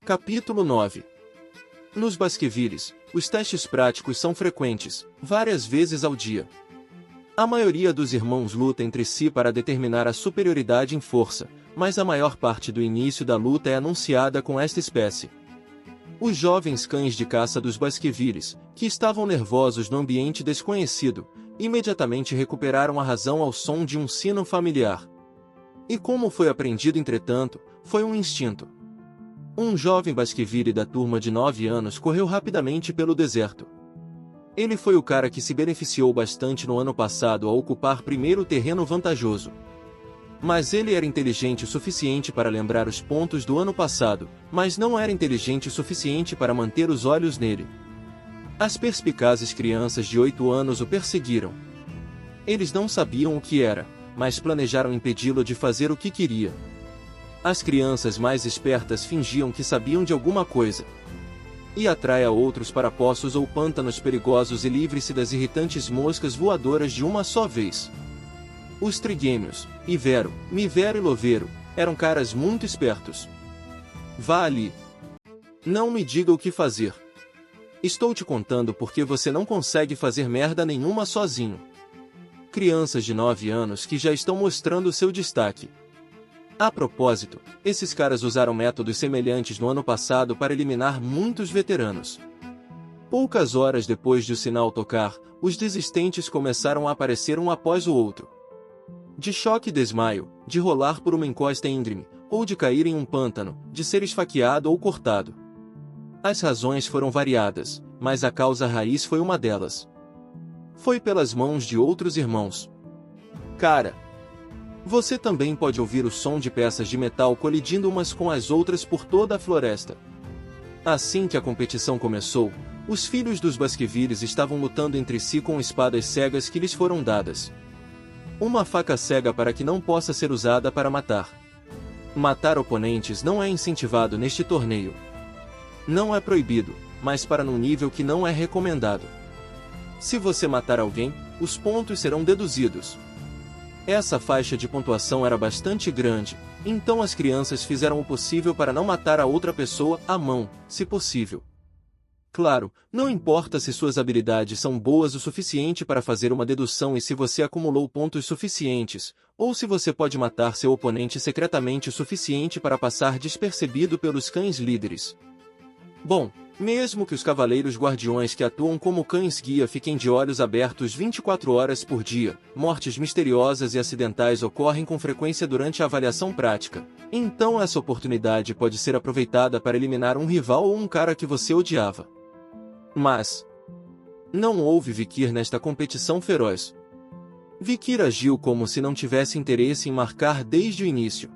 Capítulo 9. Nos Baskervilles, os testes práticos são frequentes, várias vezes ao dia. A maioria dos irmãos luta entre si para determinar a superioridade em força, mas a maior parte do início da luta é anunciada com esta espécie. Os jovens cães de caça dos Baskervilles, que estavam nervosos no ambiente desconhecido, imediatamente recuperaram a razão ao som de um sino familiar. E como foi aprendido entretanto, foi um instinto. Um jovem Baskerville da turma de 9 anos correu rapidamente pelo deserto. Ele foi o cara que se beneficiou bastante no ano passado ao ocupar primeiro o terreno vantajoso. Mas ele era inteligente o suficiente para lembrar os pontos do ano passado, mas não era inteligente o suficiente para manter os olhos nele. As perspicazes crianças de 8 anos o perseguiram. Eles não sabiam o que era, mas planejaram impedi-lo de fazer o que queria. As crianças mais espertas fingiam que sabiam de alguma coisa. E atraia outros para poços ou pântanos perigosos e livre-se das irritantes moscas voadoras de uma só vez. Os trigêmeos, Ivero, Mivero e Lovero, eram caras muito espertos. Vá ali. Não me diga o que fazer. Estou te contando porque você não consegue fazer merda nenhuma sozinho. Crianças de 9 anos que já estão mostrando seu destaque. A propósito, esses caras usaram métodos semelhantes no ano passado para eliminar muitos veteranos. Poucas horas depois de o sinal tocar, os desistentes começaram a aparecer um após o outro. De choque e desmaio, de rolar por uma encosta íngreme, ou de cair em um pântano, de ser esfaqueado ou cortado. As razões foram variadas, mas a causa raiz foi uma delas. Foi pelas mãos de outros irmãos. Cara, você também pode ouvir o som de peças de metal colidindo umas com as outras por toda a floresta. Assim que a competição começou, os filhos dos Baskervilles estavam lutando entre si com espadas cegas que lhes foram dadas. Uma faca cega para que não possa ser usada para matar. Matar oponentes não é incentivado neste torneio. Não é proibido, mas para num nível que não é recomendado. Se você matar alguém, os pontos serão deduzidos. Essa faixa de pontuação era bastante grande, então as crianças fizeram o possível para não matar a outra pessoa à mão, se possível. Claro, não importa se suas habilidades são boas o suficiente para fazer uma dedução e se você acumulou pontos suficientes, ou se você pode matar seu oponente secretamente o suficiente para passar despercebido pelos cães líderes. Bom, mesmo que os cavaleiros guardiões que atuam como cães-guia fiquem de olhos abertos 24 horas por dia, mortes misteriosas e acidentais ocorrem com frequência durante a avaliação prática. Então essa oportunidade pode ser aproveitada para eliminar um rival ou um cara que você odiava. Mas não houve Vikir nesta competição feroz. Vikir agiu como se não tivesse interesse em marcar desde o início.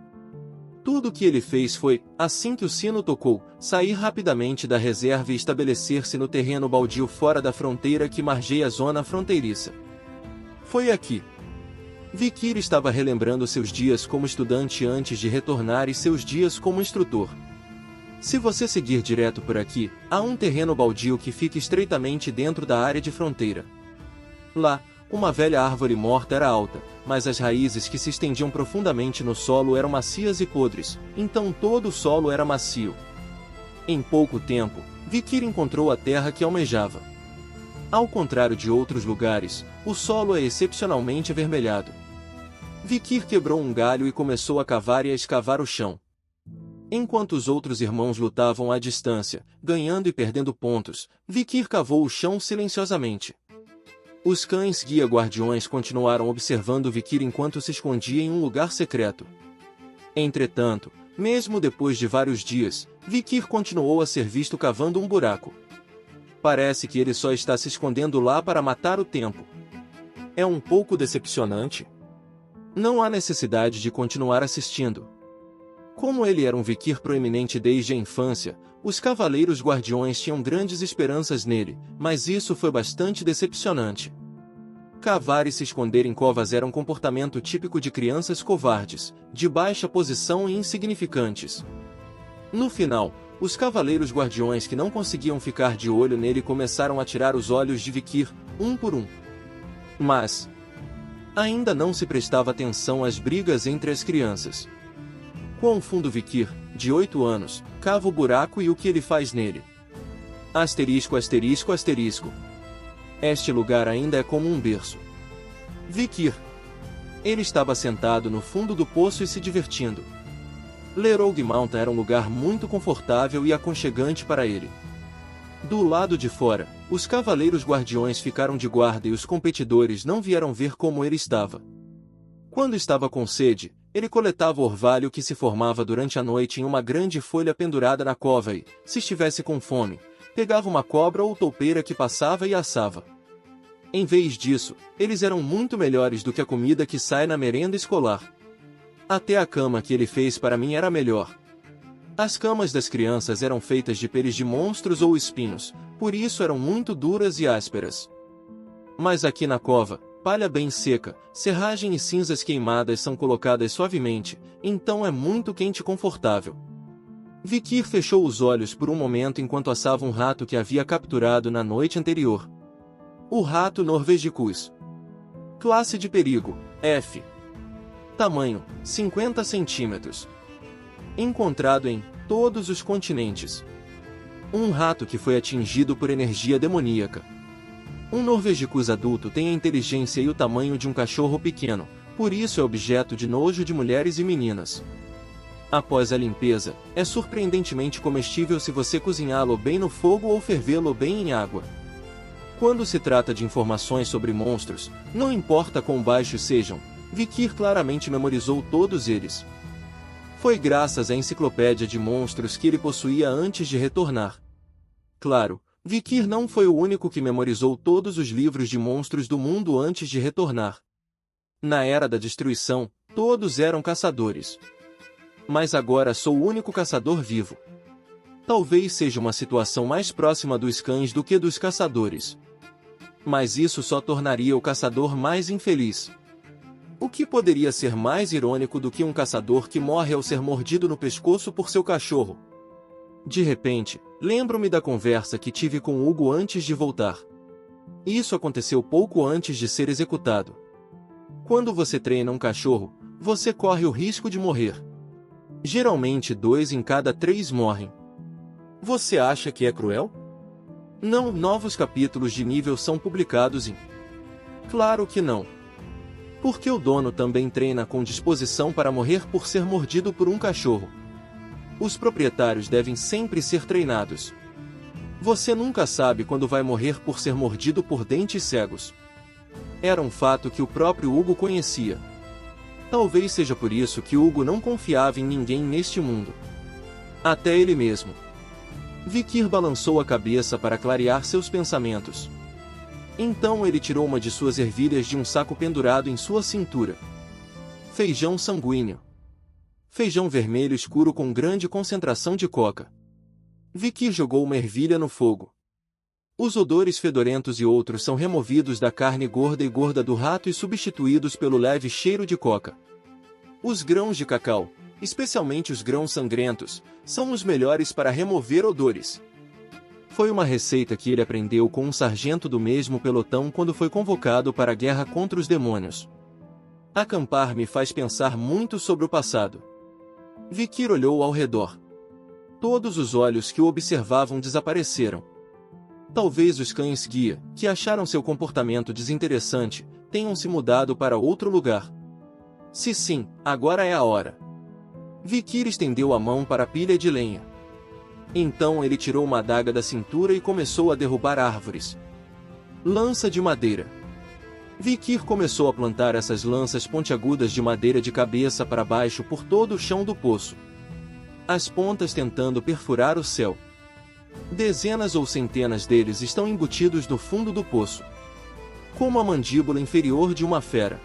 Tudo o que ele fez foi, assim que o sino tocou, sair rapidamente da reserva e estabelecer-se no terreno baldio fora da fronteira que margeia a zona fronteiriça. Foi aqui. Vikir estava relembrando seus dias como estudante antes de retornar e seus dias como instrutor. Se você seguir direto por aqui, há um terreno baldio que fica estreitamente dentro da área de fronteira. Lá, uma velha árvore morta era alta, mas as raízes que se estendiam profundamente no solo eram macias e podres, então todo o solo era macio. Em pouco tempo, Vikir encontrou a terra que almejava. Ao contrário de outros lugares, o solo é excepcionalmente avermelhado. Vikir quebrou um galho e começou a cavar e a escavar o chão. Enquanto os outros irmãos lutavam à distância, ganhando e perdendo pontos, Vikir cavou o chão silenciosamente. Os cães-guia guardiões continuaram observando Vikir enquanto se escondia em um lugar secreto. Entretanto, mesmo depois de vários dias, Vikir continuou a ser visto cavando um buraco. Parece que ele só está se escondendo lá para matar o tempo. É um pouco decepcionante. Não há necessidade de continuar assistindo. Como ele era um Vikir proeminente desde a infância, os Cavaleiros Guardiões tinham grandes esperanças nele, mas isso foi bastante decepcionante. Cavar e se esconder em covas era um comportamento típico de crianças covardes, de baixa posição e insignificantes. No final, os Cavaleiros Guardiões que não conseguiam ficar de olho nele começaram a tirar os olhos de Vikir, um por um. Mas ainda não se prestava atenção às brigas entre as crianças. Quão fundo Vikir, de 8 anos, cava o buraco e o que ele faz nele. Asterisco, asterisco, asterisco. Este lugar ainda é como um berço. Vikir. Ele estava sentado no fundo do poço e se divertindo. Lerog Mountain era um lugar muito confortável e aconchegante para ele. Do lado de fora, os cavaleiros guardiões ficaram de guarda e os competidores não vieram ver como ele estava. Quando estava com sede, ele coletava o orvalho que se formava durante a noite em uma grande folha pendurada na cova e, se estivesse com fome, pegava uma cobra ou toupeira que passava e assava. Em vez disso, eles eram muito melhores do que a comida que sai na merenda escolar. Até a cama que ele fez para mim era melhor. As camas das crianças eram feitas de peles de monstros ou espinhos, por isso eram muito duras e ásperas. Mas aqui na cova, palha bem seca, serragem e cinzas queimadas são colocadas suavemente, então é muito quente e confortável. Vikir fechou os olhos por um momento enquanto assava um rato que havia capturado na noite anterior. O rato norvegicus. Classe de perigo, F. Tamanho, 50 centímetros. Encontrado em todos os continentes. Um rato que foi atingido por energia demoníaca. Um norvegicus adulto tem a inteligência e o tamanho de um cachorro pequeno, por isso é objeto de nojo de mulheres e meninas. Após a limpeza, é surpreendentemente comestível se você cozinhá-lo bem no fogo ou fervê-lo bem em água. Quando se trata de informações sobre monstros, não importa quão baixos sejam, Vikir claramente memorizou todos eles. Foi graças à enciclopédia de monstros que ele possuía antes de retornar. Claro, Vikir não foi o único que memorizou todos os livros de monstros do mundo antes de retornar. Na Era da Destruição, todos eram caçadores. Mas agora sou o único caçador vivo. Talvez seja uma situação mais próxima dos cães do que dos caçadores. Mas isso só tornaria o caçador mais infeliz. O que poderia ser mais irônico do que um caçador que morre ao ser mordido no pescoço por seu cachorro? De repente, lembro-me da conversa que tive com Hugo antes de voltar. Isso aconteceu pouco antes de ser executado. Quando você treina um cachorro, você corre o risco de morrer. Geralmente 2 em cada 3 morrem. Você acha que é cruel? Não, novos capítulos de nível são publicados em... Claro que não. Porque o dono também treina com disposição para morrer por ser mordido por um cachorro. Os proprietários devem sempre ser treinados. Você nunca sabe quando vai morrer por ser mordido por dentes cegos. Era um fato que o próprio Hugo conhecia. Talvez seja por isso que Hugo não confiava em ninguém neste mundo. Até ele mesmo. Vikir balançou a cabeça para clarear seus pensamentos. Então ele tirou uma de suas ervilhas de um saco pendurado em sua cintura. Feijão sanguíneo. Feijão vermelho escuro com grande concentração de coca. Vikir jogou uma ervilha no fogo. Os odores fedorentos e outros são removidos da carne gorda e gorda do rato e substituídos pelo leve cheiro de coca. Os grãos de cacau, especialmente os grãos sangrentos, são os melhores para remover odores. Foi uma receita que ele aprendeu com um sargento do mesmo pelotão quando foi convocado para a guerra contra os demônios. Acampar me faz pensar muito sobre o passado. Vikir olhou ao redor. Todos os olhos que o observavam desapareceram. Talvez os cães guia, que acharam seu comportamento desinteressante, tenham se mudado para outro lugar. Se sim, agora é a hora. Vikir estendeu a mão para a pilha de lenha. Então ele tirou uma adaga da cintura e começou a derrubar árvores. Lança de madeira. Vikir começou a plantar essas lanças pontiagudas de madeira de cabeça para baixo por todo o chão do poço. As pontas tentando perfurar o céu. Dezenas ou centenas deles estão embutidos no fundo do poço. Como a mandíbula inferior de uma fera.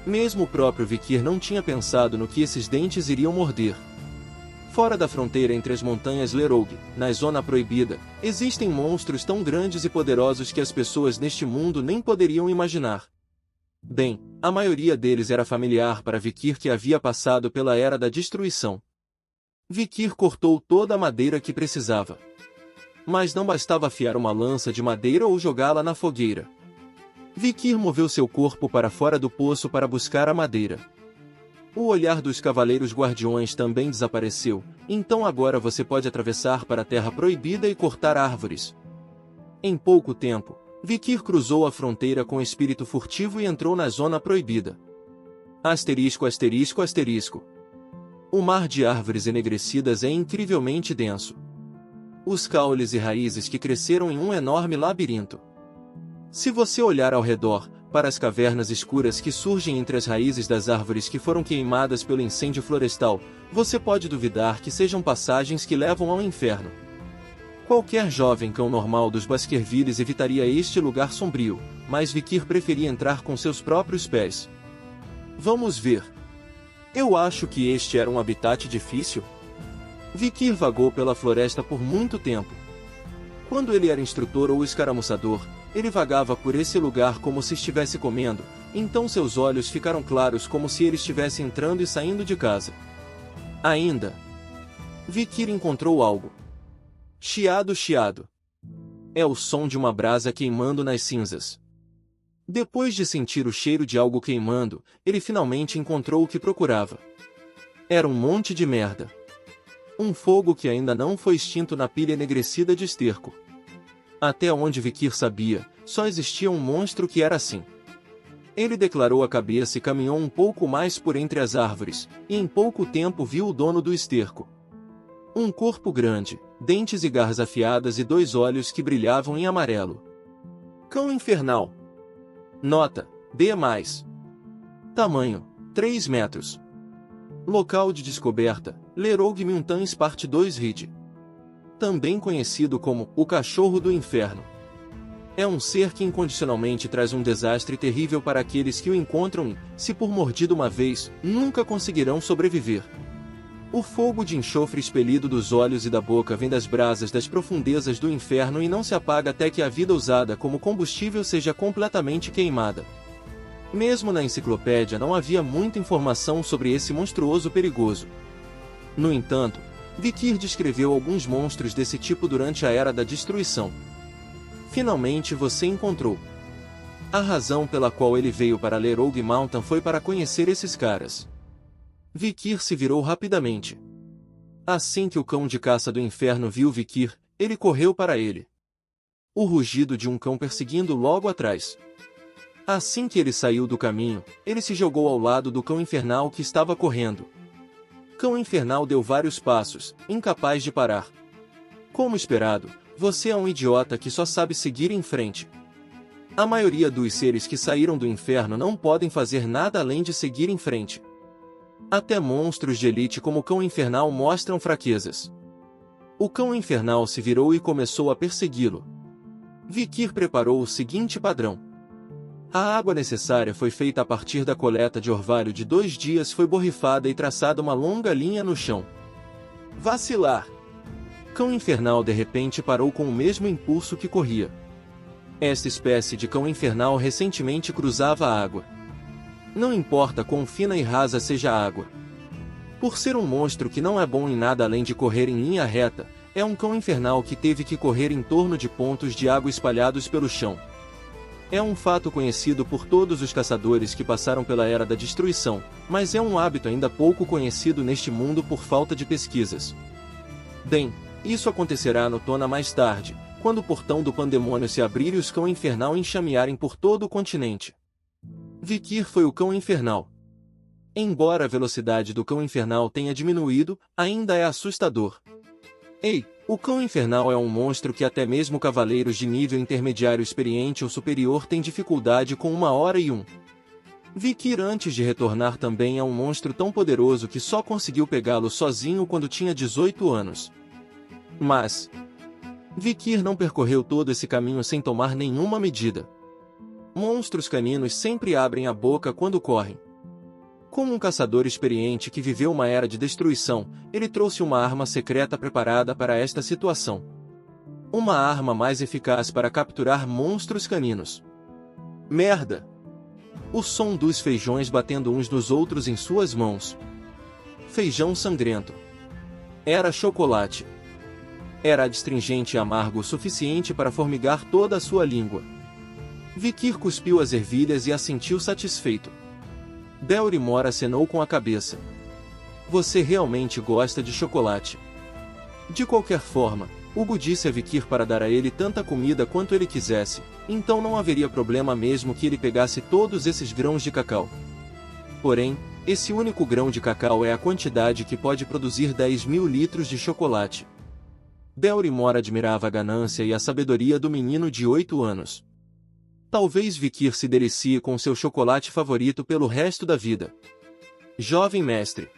Mesmo o próprio Vikir não tinha pensado no que esses dentes iriam morder. Fora da fronteira entre as montanhas Lerog, na Zona Proibida, existem monstros tão grandes e poderosos que as pessoas neste mundo nem poderiam imaginar. Bem, a maioria deles era familiar para Vikir que havia passado pela Era da Destruição. Vikir cortou toda a madeira que precisava. Mas não bastava afiar uma lança de madeira ou jogá-la na fogueira. Vikir moveu seu corpo para fora do poço para buscar a madeira. O olhar dos cavaleiros guardiões também desapareceu, então agora você pode atravessar para a Terra Proibida e cortar árvores. Em pouco tempo, Vikir cruzou a fronteira com espírito furtivo e entrou na Zona Proibida. Asterisco, asterisco, asterisco. O mar de árvores enegrecidas é incrivelmente denso. Os caules e raízes que cresceram em um enorme labirinto. Se você olhar ao redor, para as cavernas escuras que surgem entre as raízes das árvores que foram queimadas pelo incêndio florestal, você pode duvidar que sejam passagens que levam ao inferno. Qualquer jovem cão normal dos Baskervilles evitaria este lugar sombrio, mas Vikir preferia entrar com seus próprios pés. Vamos ver. Eu acho que este era um habitat difícil. Vikir vagou pela floresta por muito tempo. Quando ele era instrutor ou escaramuçador, ele vagava por esse lugar como se estivesse comendo, então seus olhos ficaram claros como se ele estivesse entrando e saindo de casa. Ainda, Vikir encontrou algo. Chiado, chiado. É o som de uma brasa queimando nas cinzas. Depois de sentir o cheiro de algo queimando, ele finalmente encontrou o que procurava. Era um monte de merda. Um fogo que ainda não foi extinto na pilha enegrecida de esterco. Até onde Vikir sabia, só existia um monstro que era assim. Ele declarou a cabeça e caminhou um pouco mais por entre as árvores, e em pouco tempo viu o dono do esterco. Um corpo grande, dentes e garras afiadas e 2 olhos que brilhavam em amarelo. Cão infernal. Nota: D+. Tamanho: 3 metros. Local de descoberta: Lerogue Mountains Parte 2 Ridge. Também conhecido como o Cachorro do Inferno. É um ser que incondicionalmente traz um desastre terrível para aqueles que o encontram e, se por mordido uma vez, nunca conseguirão sobreviver. O fogo de enxofre expelido dos olhos e da boca vem das brasas das profundezas do inferno e não se apaga até que a vida usada como combustível seja completamente queimada. Mesmo na enciclopédia não havia muita informação sobre esse monstruoso perigoso. No entanto, Vikir descreveu alguns monstros desse tipo durante a Era da Destruição. Finalmente você encontrou. A razão pela qual ele veio para Lerogue Mountain foi para conhecer esses caras. Vikir se virou rapidamente. Assim que o cão de caça do inferno viu Vikir, ele correu para ele. O rugido de um cão perseguindo logo atrás. Assim que ele saiu do caminho, ele se jogou ao lado do cão infernal que estava correndo. Cão infernal deu vários passos, incapaz de parar. Como esperado, você é um idiota que só sabe seguir em frente. A maioria dos seres que saíram do inferno não podem fazer nada além de seguir em frente. Até monstros de elite como o cão infernal mostram fraquezas. O cão infernal se virou e começou a persegui-lo. Vikir preparou o seguinte padrão. A água necessária foi feita a partir da coleta de orvalho de 2 dias, foi borrifada e traçada uma longa linha no chão. Vacilar. Cão infernal de repente parou com o mesmo impulso que corria. Esta espécie de cão infernal recentemente cruzava a água. Não importa quão fina e rasa seja a água. Por ser um monstro que não é bom em nada além de correr em linha reta, é um cão infernal que teve que correr em torno de pontos de água espalhados pelo chão. É um fato conhecido por todos os caçadores que passaram pela Era da Destruição, mas é um hábito ainda pouco conhecido neste mundo por falta de pesquisas. Bem, isso acontecerá no Tona mais tarde, quando o portão do pandemônio se abrir e os cão infernal enxamearem por todo o continente. Vikir foi o cão infernal. Embora a velocidade do cão infernal tenha diminuído, ainda é assustador. Ei, o cão infernal é um monstro que até mesmo cavaleiros de nível intermediário experiente ou superior têm dificuldade com 1 hora e 1. Vikir antes de retornar também é um monstro tão poderoso que só conseguiu pegá-lo sozinho quando tinha 18 anos. Mas Vikir não percorreu todo esse caminho sem tomar nenhuma medida. Monstros caninos sempre abrem a boca quando correm. Como um caçador experiente que viveu uma era de destruição, ele trouxe uma arma secreta preparada para esta situação. Uma arma mais eficaz para capturar monstros caninos. Merda! O som dos feijões batendo uns nos outros em suas mãos. Feijão sangrento. Era chocolate. Era adstringente e amargo o suficiente para formigar toda a sua língua. Vikir cuspiu as ervilhas e assentiu satisfeito. Belrimor acenou com a cabeça. Você realmente gosta de chocolate. De qualquer forma, Hugo disse a Vikir para dar a ele tanta comida quanto ele quisesse, então não haveria problema mesmo que ele pegasse todos esses grãos de cacau. Porém, esse único grão de cacau é a quantidade que pode produzir 10.000 litros de chocolate. Belrimor admirava a ganância e a sabedoria do menino de 8 anos. Talvez Vikir se delecie com seu chocolate favorito pelo resto da vida. Jovem mestre.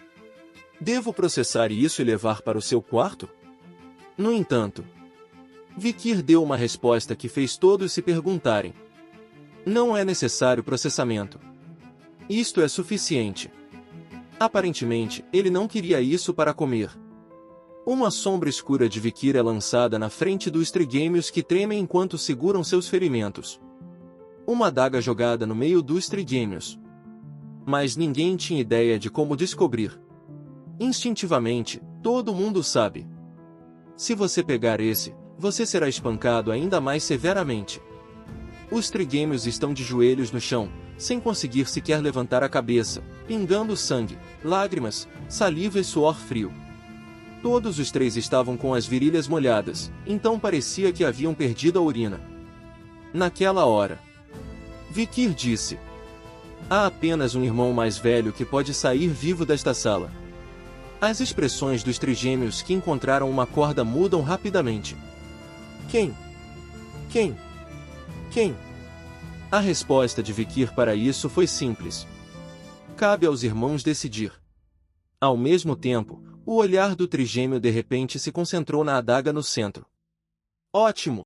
Devo processar isso e levar para o seu quarto? No entanto, Vikir deu uma resposta que fez todos se perguntarem. Não é necessário processamento. Isto é suficiente. Aparentemente, ele não queria isso para comer. Uma sombra escura de Vikir é lançada na frente dos trigêmeos que tremem enquanto seguram seus ferimentos. Uma adaga jogada no meio dos trigêmeos. Mas ninguém tinha ideia de como descobrir. Instintivamente, todo mundo sabe. Se você pegar esse, você será espancado ainda mais severamente. Os trigêmeos estão de joelhos no chão, sem conseguir sequer levantar a cabeça, pingando sangue, lágrimas, saliva e suor frio. Todos os três estavam com as virilhas molhadas, então parecia que haviam perdido a urina. Naquela hora, Vikir disse: há apenas um irmão mais velho que pode sair vivo desta sala. As expressões dos trigêmeos que encontraram uma corda mudam rapidamente. Quem? Quem? Quem? A resposta de Vikir para isso foi simples. Cabe aos irmãos decidir. Ao mesmo tempo, o olhar do trigêmeo de repente se concentrou na adaga no centro. Ótimo!